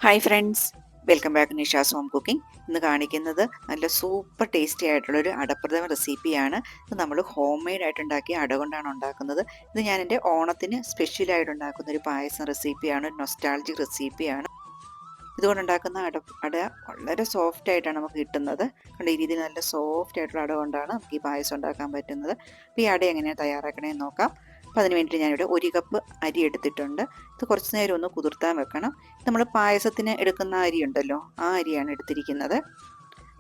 Hi friends, welcome back Nisha's home cooking. ഇന്ന് കാണിക്കുന്നത് നല്ല സൂപ്പർ ടേസ്റ്റി ആയിട്ടുള്ളൊരു അടപ്രഥമൻ റെസിപ്പിയാണ്. ഇത് നമ്മൾ ഹോം മെയ്ഡ് ആയിട്ട് ഉണ്ടാക്കിയ അട കൊണ്ടാണ് ഉണ്ടാക്കുന്നത്. ഇത് ഞാൻ എൻ്റെ ഓണത്തിന് സ്പെഷ്യലായിട്ട് ഉണ്ടാക്കുന്ന ഒരു പായസം റെസിപ്പിയാണ്, ഒരു നൊസ്റ്റാൾജിക് റെസിപ്പിയാണ്. ഇതുകൊണ്ടുണ്ടാക്കുന്ന അട വളരെ സോഫ്റ്റ് ആയിട്ടാണ് നമുക്ക് കിട്ടുന്നത്. കണ്ട ഈ രീതിയിൽ നല്ല സോഫ്റ്റ് ആയിട്ടുള്ള അട കൊണ്ടാണ് നമുക്ക് ഈ പായസം ഉണ്ടാക്കാൻ പറ്റുന്നത്. അപ്പോൾ ഈ അട എങ്ങനെയാണ് തയ്യാറാക്കണമെന്ന് നോക്കാം. അപ്പോൾ അതിന് വേണ്ടിയിട്ട് ഞാനിവിടെ 1 കപ്പ് അരി എടുത്തിട്ടുണ്ട്. ഇത് കുറച്ച് നേരം ഒന്ന് കുതിർത്താൻ വെക്കണം. നമ്മൾ പായസത്തിന് എടുക്കുന്ന അരി ഉണ്ടല്ലോ, ആ അരിയാണ് എടുത്തിരിക്കുന്നത്.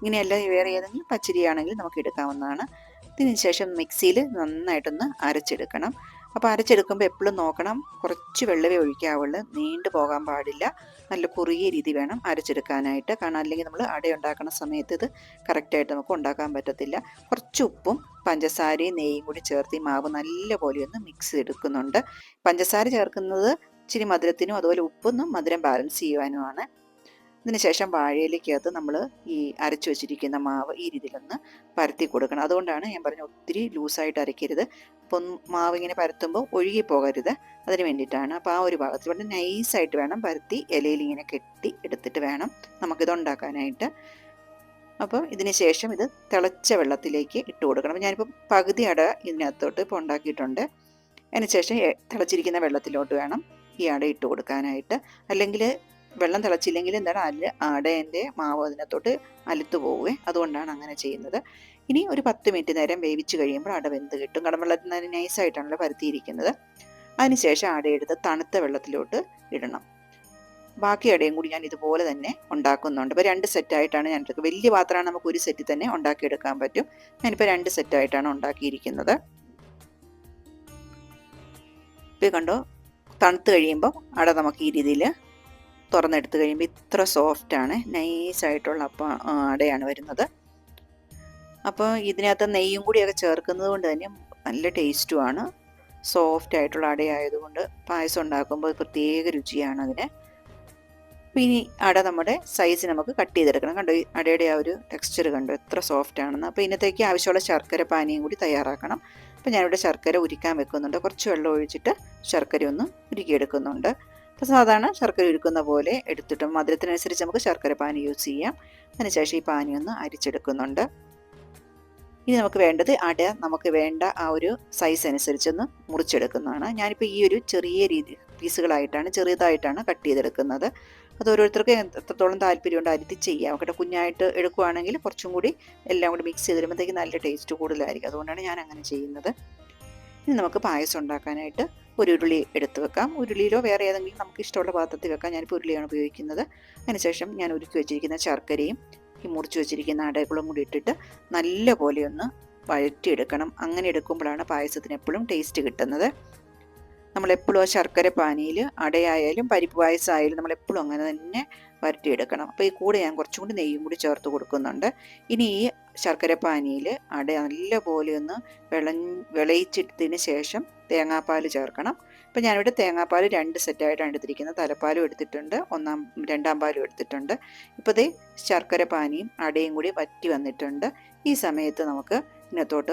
ഇങ്ങനെയല്ല വേറെ ഏതെങ്കിലും പച്ചരിയാണെങ്കിൽ നമുക്ക് എടുക്കാവുന്നതാണ്. ഇതിന് ശേഷം മിക്സിയിൽ നന്നായിട്ടൊന്ന് അരച്ചെടുക്കണം. അപ്പോൾ അരച്ചെടുക്കുമ്പോൾ എപ്പോഴും നോക്കണം, കുറച്ച് വെള്ളമേ ഒഴിക്കാവുള്ളൂ, നീണ്ടു പോകാൻ പാടില്ല. നല്ല കുറുകിയ രീതി വേണം അരച്ചെടുക്കാനായിട്ട്. കാരണം അല്ലെങ്കിൽ നമ്മൾ അട ഉണ്ടാക്കുന്ന സമയത്ത് ഇത് കറക്റ്റായിട്ട് നമുക്ക് ഉണ്ടാക്കാൻ പറ്റത്തില്ല. കുറച്ച് ഉപ്പും പഞ്ചസാരയും നെയ്യും കൂടി ചേർത്ത് ഈ മാവ് നല്ലപോലെ ഒന്ന് മിക്സ് ചെയ്തെടുക്കുന്നുണ്ട്. പഞ്ചസാര ചേർക്കുന്നത് ഇച്ചിരി മധുരത്തിനും അതുപോലെ ഉപ്പൊന്നും മധുരം ബാലൻസ് ചെയ്യുവാനുമാണ്. ഇതിനുശേഷം വാഴയിലേക്കകത്ത് നമ്മൾ ഈ അരച്ചു വെച്ചിരിക്കുന്ന മാവ് ഈ രീതിയിലൊന്ന് പരത്തി കൊടുക്കണം. അതുകൊണ്ടാണ് ഞാൻ പറഞ്ഞ ഒത്തിരി ലൂസായിട്ട് അരയ്ക്കരുത്. അപ്പം മാവ് ഇങ്ങനെ പരത്തുമ്പോൾ ഒഴുകി പോകരുത്, അതിന് വേണ്ടിയിട്ടാണ്. അപ്പോൾ ആ ഒരു ഭാഗത്ത് ഇവിടെ നൈസായിട്ട് വേണം പരത്തി ഇലയിൽ ഇങ്ങനെ കെട്ടി എടുത്തിട്ട് വേണം നമുക്കിത് ഉണ്ടാക്കാനായിട്ട്. അപ്പോൾ ഇതിന് ശേഷം ഇത് തിളച്ച വെള്ളത്തിലേക്ക് ഇട്ട് കൊടുക്കണം. അപ്പോൾ ഞാനിപ്പോൾ പകുതി അട ഇതിനകത്തോട്ട് ഇപ്പോൾ ഉണ്ടാക്കിയിട്ടുണ്ട്. അതിനുശേഷം തിളച്ചിരിക്കുന്ന വെള്ളത്തിലോട്ട് വേണം ഈ അട ഇട്ട് കൊടുക്കാനായിട്ട്. അല്ലെങ്കിൽ വെള്ളം തിളച്ചില്ലെങ്കിൽ എന്താണ് അടേൻ്റെ മാവ് അതിനകത്തോട്ട് അലുത്തു പോവുകയെ, അതുകൊണ്ടാണ് അങ്ങനെ ചെയ്യുന്നത്. ഇനി ഒരു 10 മിനിറ്റ് നേരം വേവിച്ച് കഴിയുമ്പോൾ അട വെന്ത് കിട്ടും. കാരണം വെള്ളത്തിൽ നിന്ന് നൈസായിട്ടാണല്ലോ പരത്തിയിരിക്കുന്നത്. അതിനുശേഷം അടയെടുത്ത് തണുത്ത വെള്ളത്തിലോട്ട് ഇടണം. ബാക്കി അടയും കൂടി ഞാൻ ഇതുപോലെ തന്നെ ഉണ്ടാക്കുന്നുണ്ട്. ഇപ്പോൾ 2 സെറ്റായിട്ടാണ് ഞാൻ എടുക്കുക. വലിയ പാത്രമാണ്, നമുക്ക് ഒരു സെറ്റിൽ തന്നെ ഉണ്ടാക്കിയെടുക്കാൻ പറ്റും. ഞാനിപ്പോൾ 2 സെറ്റായിട്ടാണ് ഉണ്ടാക്കിയിരിക്കുന്നത്. ഇപ്പോൾ കണ്ടോ, തണുത്ത് കഴിയുമ്പോൾ അട നമുക്ക് ഈ രീതിയിൽ തുറന്നെടുത്ത് കഴിയുമ്പോൾ ഇത്ര സോഫ്റ്റാണ്, നൈസായിട്ടുള്ള അടയാണ് വരുന്നത്. അപ്പോൾ ഇതിനകത്ത് നെയ്യും കൂടിയൊക്കെ ചേർക്കുന്നത് കൊണ്ട് തന്നെ നല്ല ടേസ്റ്റുമാണ്. സോഫ്റ്റ് ആയിട്ടുള്ള അടയായതുകൊണ്ട് പായസം ഉണ്ടാക്കുമ്പോൾ പ്രത്യേക രുചിയാണ് അതിന്. അപ്പോൾ ഇനി അട നമ്മുടെ സൈസ് നമുക്ക് കട്ട് ചെയ്തെടുക്കണം. കണ്ടോ, ഈ അടയുടെ ആ ഒരു ടെക്സ്ചർ കണ്ടോ എത്ര സോഫ്റ്റ് ആണെന്ന്. അപ്പോൾ ഇതിനകത്തേക്ക് ആവശ്യമുള്ള ശർക്കര പാനിയും കൂടി തയ്യാറാക്കണം. അപ്പോൾ ഞാനിവിടെ ശർക്കര ഉരുക്കാൻ വെക്കുന്നുണ്ട്. കുറച്ച് വെള്ളം ഒഴിച്ചിട്ട് ശർക്കര ഒന്ന് ഉരുക്കിയെടുക്കുന്നുണ്ട്. അപ്പോൾ സാധാരണ ശർക്കര ഉരുക്കുന്ന പോലെ എടുത്തിട്ടും മധുരത്തിനനുസരിച്ച് നമുക്ക് ശർക്കര പാനി യൂസ് ചെയ്യാം. അതിനുശേഷം ഈ പാനി ഒന്ന് അരിച്ചെടുക്കുന്നുണ്ട്. ഇനി നമുക്ക് വേണ്ടത് അട നമുക്ക് വേണ്ട ആ ഒരു സൈസ് അനുസരിച്ചൊന്ന് മുറിച്ചെടുക്കുന്നതാണ്. ഞാനിപ്പോൾ ഈ ഒരു ചെറിയ പീസുകളായിട്ടാണ്, ചെറുതായിട്ടാണ് കട്ട് ചെയ്തെടുക്കുന്നത്. അത് ഓരോരുത്തർക്ക് എത്രത്തോളം താല്പര്യമുണ്ട് അരുത്തി ചെയ്യാം. കേട്ടോ, കുഞ്ഞായിട്ട് എടുക്കുകയാണെങ്കിൽ കുറച്ചും കൂടി എല്ലാം കൂടി മിക്സ് ചെയ്ത് വരുമ്പോഴത്തേക്ക് നല്ല ടേസ്റ്റ് കൂടുതലായിരിക്കും. അതുകൊണ്ടാണ് ഞാൻ അങ്ങനെ ചെയ്യുന്നത്. ഇനി നമുക്ക് പായസം ഉണ്ടാക്കാനായിട്ട് ഒരു ഉരുളി എടുത്ത് വെക്കാം. ഉരുളിയിലോ വേറെ ഏതെങ്കിലും നമുക്ക് ഇഷ്ടമുള്ള പാത്രത്തിൽ വെക്കാം. ഞാനിപ്പോൾ ഉരുളിയാണ് ഉപയോഗിക്കുന്നത്. അതിനുശേഷം ഞാൻ ഉരുക്കി വെച്ചിരിക്കുന്ന ശർക്കരയും ഈ മുറിച്ച് വെച്ചിരിക്കുന്ന അടകളും കൂടി ഇട്ടിട്ട് നല്ല പോലെ ഒന്ന് വഴറ്റിയെടുക്കണം. അങ്ങനെ എടുക്കുമ്പോഴാണ് പായസത്തിന് എപ്പോഴും ടേസ്റ്റ് കിട്ടുന്നത്. നമ്മളെപ്പോഴും ആ ശർക്കര പാനിയിൽ അടയായാലും പരിപ്പ് പായസമായാലും നമ്മളെപ്പോഴും അങ്ങനെ തന്നെ വരട്ടിയെടുക്കണം. അപ്പോൾ ഈ കൂടെ ഞാൻ കുറച്ചും കൂടി നെയ്യും കൂടി ചേർത്ത് കൊടുക്കുന്നുണ്ട്. ഇനി ഈ ശർക്കര പാനിയിൽ അട നല്ലപോലെ ഒന്ന് വിളയിച്ചിട്ടതിന് ശേഷം തേങ്ങാപ്പാൽ ചേർക്കണം. അപ്പോൾ ഞാനിവിടെ തേങ്ങാപ്പാൽ 2 സെറ്റായിട്ടാണ് എടുത്തിരിക്കുന്നത്. തലപ്പാലും എടുത്തിട്ടുണ്ട്, രണ്ടാം പാലും എടുത്തിട്ടുണ്ട്. ഇപ്പോൾ ദേ ശർക്കര പാനിയും അടയും കൂടി വറ്റി വന്നിട്ടുണ്ട്. ഈ സമയത്ത് നമുക്ക് ഇതിനകത്തോട്ട്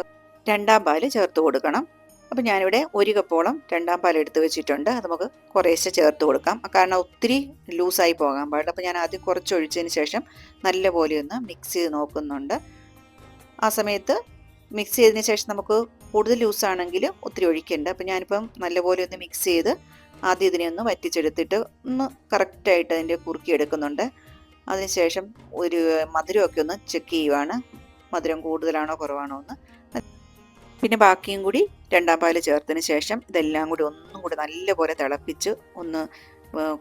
രണ്ടാം പാൽ ചേർത്ത് കൊടുക്കണം. അപ്പോൾ ഞാനിവിടെ 1 കപ്പോളം രണ്ടാം പാൽ എടുത്ത് വെച്ചിട്ടുണ്ട്. അത് നമുക്ക് കുറേശ്ശെ ചേർത്ത് കൊടുക്കാം, കാരണം ഒത്തിരി ലൂസായി പോകാൻ പാടില്ല. അപ്പോൾ ഞാൻ ആദ്യം കുറച്ച് ഒഴിച്ചതിന് ശേഷം നല്ലപോലെ ഒന്ന് മിക്സ് ചെയ്ത് നോക്കുന്നുണ്ട്. ആ സമയത്ത് മിക്സ് ചെയ്തതിന് ശേഷം നമുക്ക് കൂടുതൽ ലൂസാണെങ്കിൽ ഒത്തിരി ഒഴിക്കേണ്ട. അപ്പോൾ ഞാനിപ്പം നല്ലപോലെ ഒന്ന് മിക്സ് ചെയ്ത് ആദ്യം ഇതിനെ ഒന്ന് വറ്റിച്ചെടുത്തിട്ട് ഒന്ന് കറക്റ്റായിട്ട് അതിൻ്റെ കുറുക്കിയെടുക്കുന്നുണ്ട്. അതിനുശേഷം ഒരു മധുരമൊക്കെ ഒന്ന് ചെക്ക് ചെയ്യുവാണ്, മധുരം കൂടുതലാണോ കുറവാണോ എന്ന്. പിന്നെ ബാക്കിയും കൂടി രണ്ടാം പാൽ ചേർത്തതിന് ശേഷം ഇതെല്ലാം കൂടി ഒന്നും കൂടി നല്ലപോലെ തിളപ്പിച്ച് ഒന്ന്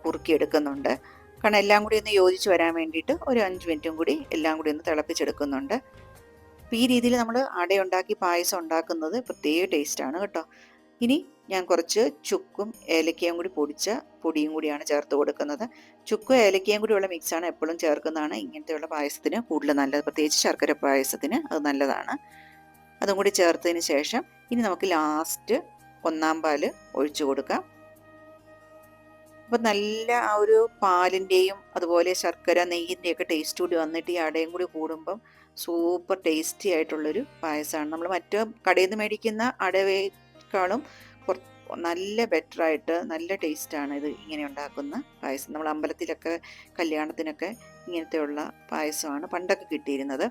കുറുക്കിയെടുക്കുന്നുണ്ട്. കാരണം എല്ലാം കൂടി ഒന്ന് യോജിച്ച് വരാൻ വേണ്ടിയിട്ട് ഒരു 5 മിനിറ്റും കൂടി എല്ലാം കൂടി ഒന്ന് തിളപ്പിച്ചെടുക്കുന്നുണ്ട്. അപ്പോൾ ഈ രീതിയിൽ നമ്മൾ അടയുണ്ടാക്കി പായസം ഉണ്ടാക്കുന്നത് പ്രത്യേക ടേസ്റ്റാണ് കേട്ടോ. ഇനി ഞാൻ കുറച്ച് ചുക്കും ഏലക്കയും കൂടി പൊടിച്ച പൊടിയും കൂടിയാണ് ചേർത്ത് കൊടുക്കുന്നത്. ചുക്കും ഏലക്കയും കൂടിയുള്ള മിക്സാണ് എപ്പോഴും ചേർക്കുന്നതാണ് ഇങ്ങനത്തെയുള്ള പായസത്തിന് കൂടുതൽ നല്ലത്, പ്രത്യേകിച്ച് ശർക്കര പായസത്തിന് അത് നല്ലതാണ്. അതും കൂടി ചേർത്തതിന് ശേഷം ഇനി നമുക്ക് ലാസ്റ്റ് 1-ാം പാൽ ഒഴിച്ചു കൊടുക്കാം. അപ്പോൾ നല്ല ആ ഒരു പാലിൻ്റെയും അതുപോലെ ശർക്കര നെയ്യിൻ്റെയൊക്കെ ടേസ്റ്റ് കൂടി വന്നിട്ട് ഈ അടയും കൂടി കൂടുമ്പം സൂപ്പർ ടേസ്റ്റി ആയിട്ടുള്ളൊരു പായസമാണ്. നമ്മൾ മറ്റു കടയിൽ നിന്ന് മേടിക്കുന്ന അടവേക്കാളും നല്ല ബെറ്ററായിട്ട് നല്ല ടേസ്റ്റാണ് ഇത് ഇങ്ങനെ ഉണ്ടാക്കുന്ന പായസം. നമ്മൾ അമ്പലത്തിലൊക്കെ കല്യാണത്തിനൊക്കെ ഇങ്ങനത്തെയുള്ള പായസമാണ് പണ്ടൊക്കെ കിട്ടിയിരുന്നത്.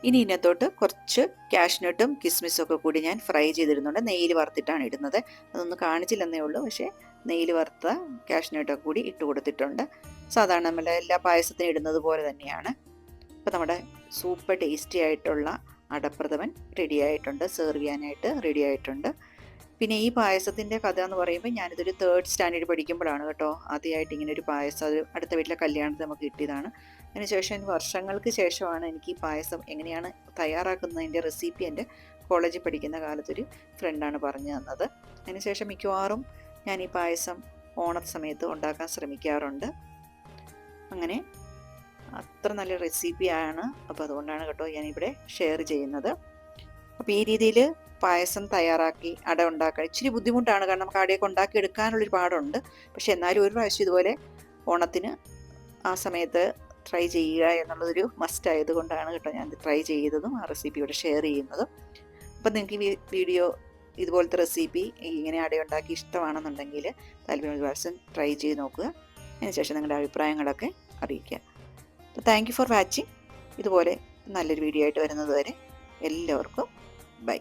ഇനി ഇതിനകത്തോട്ട് കുറച്ച് കാഷ്നട്ടും കിസ്മിസും ഒക്കെ കൂടി ഞാൻ ഫ്രൈ ചെയ്തിടുന്നുണ്ട്. നെയ്യിൽ വറുത്തിട്ടാണ് ഇടുന്നത്. അതൊന്നും കാണിച്ചില്ലെന്നേ ഉള്ളൂ, പക്ഷേ നെയ്യിൽ വറുത്ത കാഷ്നട്ടൊക്കെ കൂടി ഇട്ട് കൊടുത്തിട്ടുണ്ട്. സാധാരണ നമ്മൾ എല്ലാ പായസത്തിനും ഇടുന്നത് പോലെ തന്നെയാണ്. അപ്പോൾ നമ്മുടെ സൂപ്പർ ടേസ്റ്റി ആയിട്ടുള്ള അടപ്രഥമൻ റെഡി ആയിട്ടുണ്ട്, സെർവ് ചെയ്യാനായിട്ട് റെഡി ആയിട്ടുണ്ട്. പിന്നെ ഈ പായസത്തിൻ്റെ കഥ എന്ന് പറയുമ്പോൾ ഞാനിതൊരു 3rd സ്റ്റാൻഡേർഡ് പഠിക്കുമ്പോഴാണ് കേട്ടോ ആദ്യമായിട്ട് ഇങ്ങനെ ഒരു പായസം, അത് അടുത്ത വീട്ടിലെ കല്യാണത്തിൽ നമുക്ക് കിട്ടിയതാണ്. അതിനുശേഷം വർഷങ്ങൾക്ക് ശേഷമാണ് എനിക്ക് ഈ പായസം എങ്ങനെയാണ് തയ്യാറാക്കുന്നതിൻ്റെ റെസിപ്പി എൻ്റെ കോളേജിൽ പഠിക്കുന്ന കാലത്തൊരു ഫ്രണ്ടാണ് പറഞ്ഞു തന്നത്. അതിനുശേഷം മിക്കവാറും ഞാൻ ഈ പായസം ഓണ സമയത്ത് ഉണ്ടാക്കാൻ ശ്രമിക്കാറുണ്ട്. അങ്ങനെ അത്ര നല്ല റെസിപ്പിയാണ്. അപ്പോൾ അതുകൊണ്ടാണ് കേട്ടോ ഞാനിവിടെ ഷെയർ ചെയ്യുന്നത്. അപ്പോൾ ഈ രീതിയിൽ പായസം തയ്യാറാക്കി അട ഉണ്ടാക്കാൻ ഇച്ചിരി ബുദ്ധിമുട്ടാണ്, കാരണം നമുക്ക് അടയൊക്കെ ഉണ്ടാക്കി എടുക്കാനുള്ളൊരു പാടുണ്ട്. പക്ഷെ എന്നാലും ഒരു പ്രാവശ്യം ഇതുപോലെ ഓണത്തിന് ആ സമയത്ത് ട്രൈ ചെയ്യുക എന്നുള്ളതൊരു മസ്റ്റ് ആയതുകൊണ്ടാണ് കേട്ടോ ഞാൻ ട്രൈ ചെയ്തതും ആ റെസിപ്പി ഇവിടെ ഷെയർ ചെയ്യുന്നതും. അപ്പം നിങ്ങൾക്ക് ഈ വീഡിയോ ഇതുപോലത്തെ റെസിപ്പി ഇങ്ങനെ അടയുണ്ടാക്കി ഇഷ്ടമാണെന്നുണ്ടെങ്കിൽ താല്പര്യം ഒരു പ്രാവശ്യം ട്രൈ ചെയ്ത് നോക്കുക. അതിനുശേഷം നിങ്ങളുടെ അഭിപ്രായങ്ങളൊക്കെ അറിയിക്കുക. അപ്പോൾ താങ്ക് യു ഫോർ വാച്ചിങ്. ഇതുപോലെ നല്ലൊരു വീഡിയോ ആയിട്ട് വരുന്നത് വരെ എല്ലാവർക്കും ബൈ.